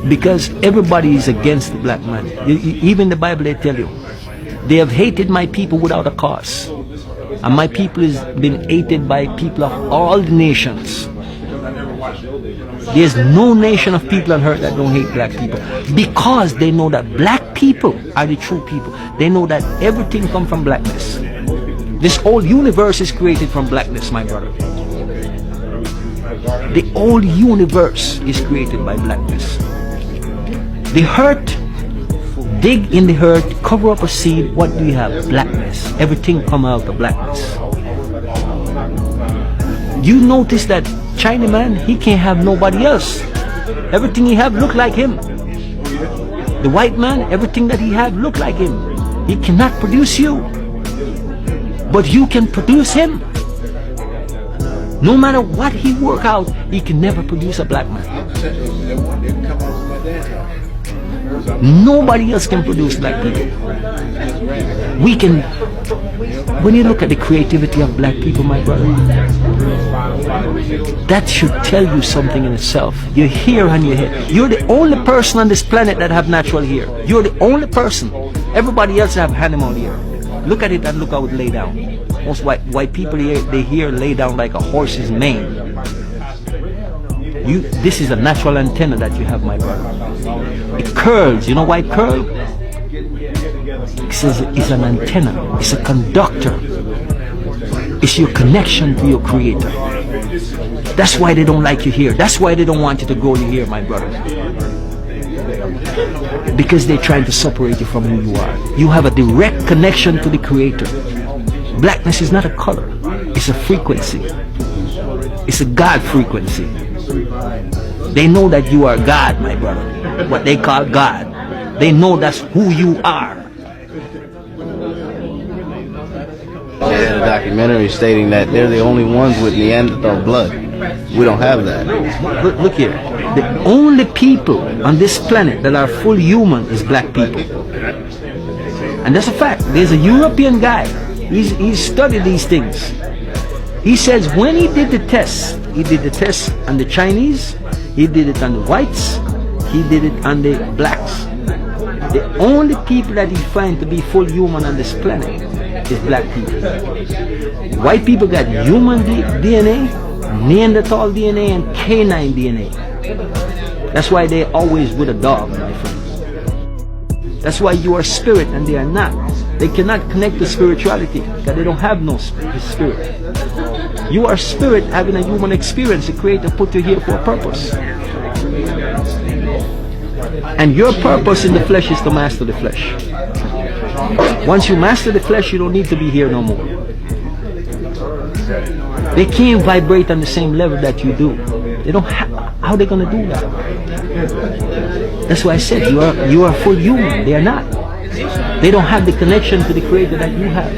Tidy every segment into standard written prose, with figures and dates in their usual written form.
Because everybody is against the black man. Even the Bible, they tell you, they have hated my people without a cause. And my people has been hated by people of all the nations. There's no nation of people on earth that don't hate black people, because they know that black people are the true people. They know that everything comes from blackness. This whole universe is created from blackness, my brother. The whole universe is created by blackness. The earth, dig in the earth, cover up a seed, what do you have? Blackness. Everything comes out of blackness. You notice that China man, he can't have nobody else. Everything he have look like him. The white man, everything that he have look like him. He cannot produce you, but you can produce him. No matter what he work out, he can never produce a black man. Nobody else can produce black people. We can. When you look at the creativity of black people, my brother, that should tell you something in itself. Your hair on your head. You're the only person on this planet that have natural hair. You're the only person. Everybody else have animal hair. Look at it and look how it lay down. Most white people here, they hair lay down like a horse's mane. This is a natural antenna that you have, my brother. It curls. You know why it curls? It says it's an antenna. It's a conductor. It's your connection to your creator. That's why they don't like you here. That's why they don't want you to grow your hair, my brother. Because they're trying to separate you from who you are. You have a direct connection to the creator. Blackness is not a color. It's a frequency. It's a God frequency. They know that you are God, my brother. What they call God. They know that's who you are. There's a documentary stating that they're the only ones with Neanderthal blood. We don't have that. Look here. The only people on this planet that are full human is black people. And that's a fact. There's a European guy. He's studied these things. He says when he did the test on the Chinese, he did it on the whites, he did it on the blacks. The only people that he finds to be full human on this planet is black people. White people got human DNA, Neanderthal DNA, and canine DNA. That's why they're always with a dog, my friend. That's why you are spirit and they are not. They cannot connect to spirituality because they don't have no spirit. You are spirit having a human experience. The Creator put you here for a purpose. And your purpose in the flesh is to master the flesh. Once you master the flesh, you don't need to be here no more. They can't vibrate on the same level that you do. They don't have. How are they going to do that? That's why I said you are full human. They are not. They don't have the connection to the Creator that you have.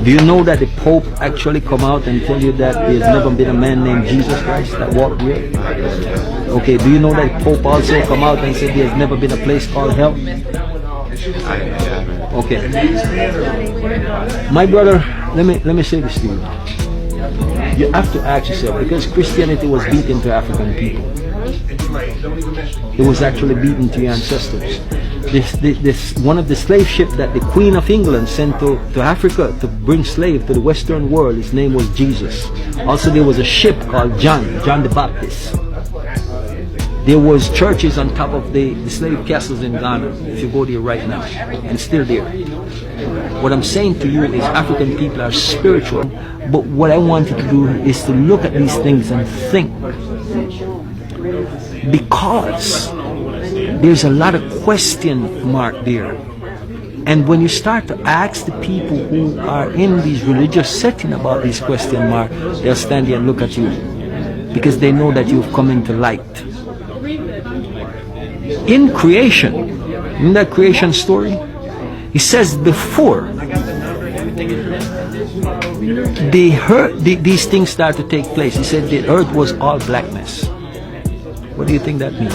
Do you know that the Pope actually come out and tell you that there's never been a man named Jesus Christ that walked here? Okay, do you know that the Pope also come out and said there's never been a place called hell? Okay. My brother, let me say this to you. You have to ask yourself, because Christianity was beaten to African people. It was actually beaten to your ancestors. This one of the slave ships that the Queen of England sent to Africa to bring slave to the Western world, his name was Jesus. Also there was a ship called John the Baptist. There was churches on top of the slave castles in Ghana, if you go there right now, and still there. What I'm saying to you is African people are spiritual, but what I want you to do is to look at these things and think. Because there's a lot of question mark there. And when you start to ask the people who are in these religious setting about these question marks, they'll stand there and look at you. Because they know that you've come into light. In creation, in that creation story, he says before these things start to take place, he said the earth was all blackness. What do you think that means?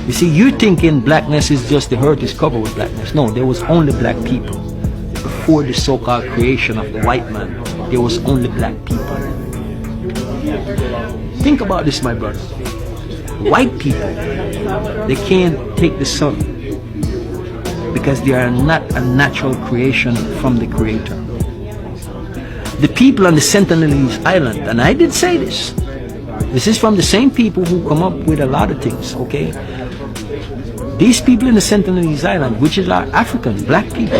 You see, you're thinking blackness is just the earth is covered with blackness. No, there was only black people. Before the so-called creation of the white man, there was only black people. Think about this, my brother. White people, they can't take the sun because they are not a natural creation from the Creator. The people on the Sentinelese Island, and I did say this, this is from the same people who come up with a lot of things, okay? These people in the Sentinelese Island, which is our Africans, black people,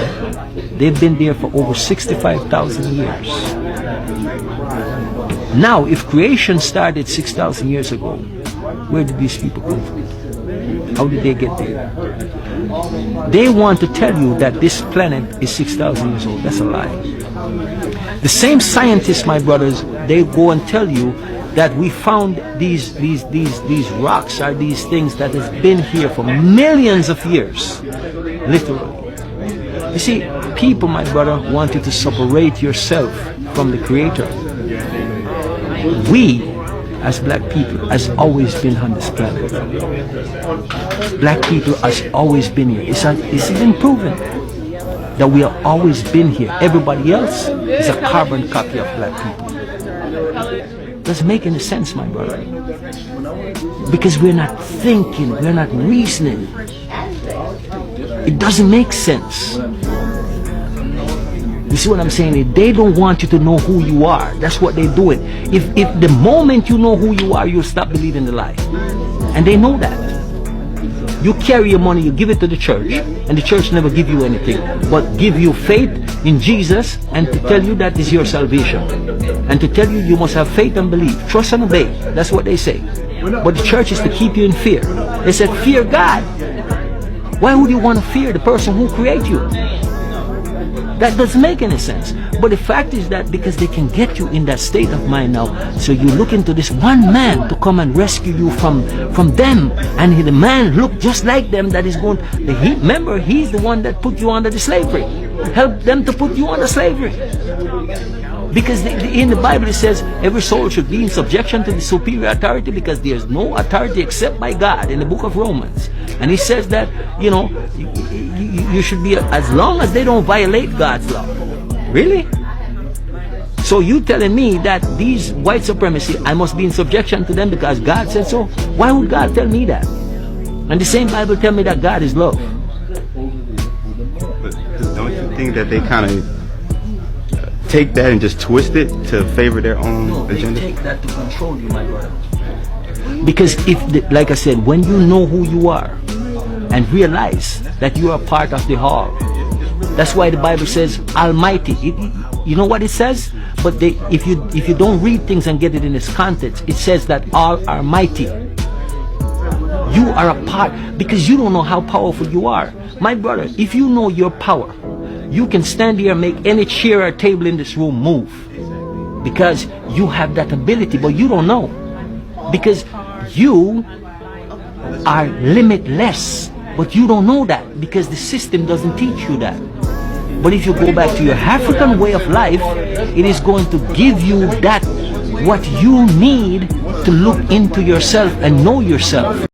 they've been there for over 65,000 years. Now, if creation started 6,000 years ago, where did these people come from? How did they get there? They want to tell you that this planet is 6,000 years old. That's a lie. The same scientists, my brothers, they go and tell you that we found these rocks are these things that has been here for millions of years, literally. You see, people, my brother, want you to separate yourself from the Creator. We, as black people, has always been on this planet. Black people has always been here. It's even proven that we have always been here. Everybody else is a carbon copy of black people. Doesn't make any sense, my brother. Because we're not thinking, we're not reasoning. It doesn't make sense. You see what I'm saying? They don't want you to know who you are. That's what they're doing. If the moment you know who you are, you'll stop believing the lie. And they know that. You carry your money, you give it to the church, and the church never give you anything, but give you faith in Jesus and to tell you that is your salvation. And to tell you you must have faith and believe. Trust and obey. That's what they say. But the church is to keep you in fear. They said, fear God. Why would you want to fear the person who created you? That doesn't make any sense. But the fact is that because they can get you in that state of mind now, so you look into this one man to come and rescue you from them, and the man look just like them that is going, remember, he's the one that put you under the slavery. Help them to put you under slavery. Because in the Bible it says every soul should be in subjection to the superior authority because there's no authority except by God in the book of Romans. And he says that, you know, you should be, as long as they don't violate God's law. Really? So you telling me that these white supremacy, I must be in subjection to them because God said so? Why would God tell me that? And the same Bible tell me that God is love. But don't you think that they kind of take that and just twist it to favor their own agenda? They take that to control you, my brother. Because like I said, when you know who you are and realize that you are part of the whole, that's why the Bible says Almighty. You know what it says? But if you don't read things and get it in its context, it says that all are mighty. You are a part, because you don't know how powerful you are. My brother, if you know your power, you can stand here and make any chair or table in this room move. Because you have that ability, but you don't know. Because you are limitless. But you don't know that because the system doesn't teach you that. But if you go back to your African way of life, it is going to give you that, what you need to look into yourself and know yourself.